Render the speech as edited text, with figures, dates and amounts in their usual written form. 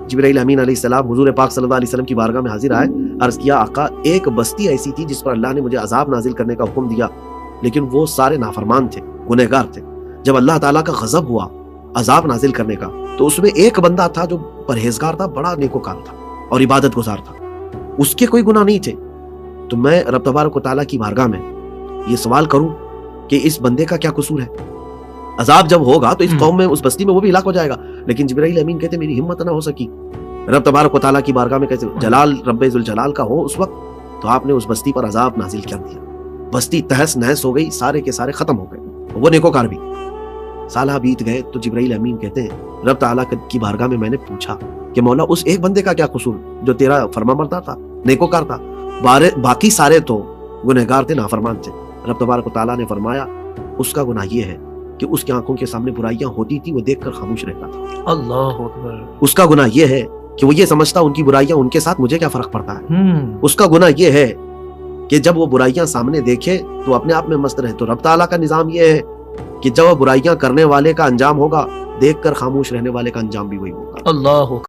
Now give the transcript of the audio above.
جبرائیل امین علیہ السلام حضور پاک صلی اللہ علیہ وسلم کی بارگاہ میں حاضر آئے، عرض کیا آقا ایک بستی ایسی تھی جس پر اللہ نے مجھے عذاب نازل کرنے کا حکم دیا، لیکن وہ سارے نافرمان تھے، گنہگار تھے۔ جب اللہ تعالیٰ کا غضب ہوا عذاب نازل کرنے کا تو اس میں ایک بندہ تھا جو پرہیزگار تھا، بڑا نیکوکار تھا اور عبادت گزار تھا، اس کے کوئی گناہ نہیں تھے۔ تو میں رب تبارک و تعالیٰ کی بارگاہ میں یہ سوال کروں کہ اس بندے کا کیا قصور ہے؟ عذاب جب ہوگا تو اس قوم میں، اس بستی میں وہ بھی ہلاک ہو جائے گا، لیکن جبرائیل امین کہتے میری ہمت نہ ہو سکی۔ رب تبارک و تعالیٰ کی بارگاہ میں کیسے جلال رب ذوالجلال کا ہو اس وقت، تو آپ نے اس بستی پر عذاب نازل کر دیا، بستی تہس نہس ہو گئی، سارے کے سارے ختم ہو گئے، وہ نیکوکار بھی۔ سالہ بیت گئے تو جبرائیل امین کہتے ہیں رب تعالیٰ کی بارگاہ میں نے پوچھا کہ مولا اس ایک بندے کا کیا قصور جو تیرا فرمانبردار تھا، نیکوکار تھا، باقی سارے تو گنہگار تھے، نافرمان تھے۔ رب تبارک و تعالیٰ نے فرمایا اس کا گناہ یہ ہے کہ اس کی آنکھوں کے سامنے برائیاں ہوتی تھی، وہ دیکھ کر خاموش رہتا تھا۔ اللہ اکبر۔ اس کا گناہ یہ ہے کہ وہ یہ سمجھتا ان کی برائیاں ان کے ساتھ مجھے کیا فرق پڑتا ہے۔ اس کا گناہ یہ ہے کہ جب وہ برائیاں سامنے دیکھے تو اپنے آپ میں مست رہے۔ تو رب تعالیٰ کا نظام یہ ہے کہ جب وہ برائیاں کرنے والے کا انجام ہوگا، دیکھ کر خاموش رہنے والے کا انجام بھی وہی ہوگا۔ اللہ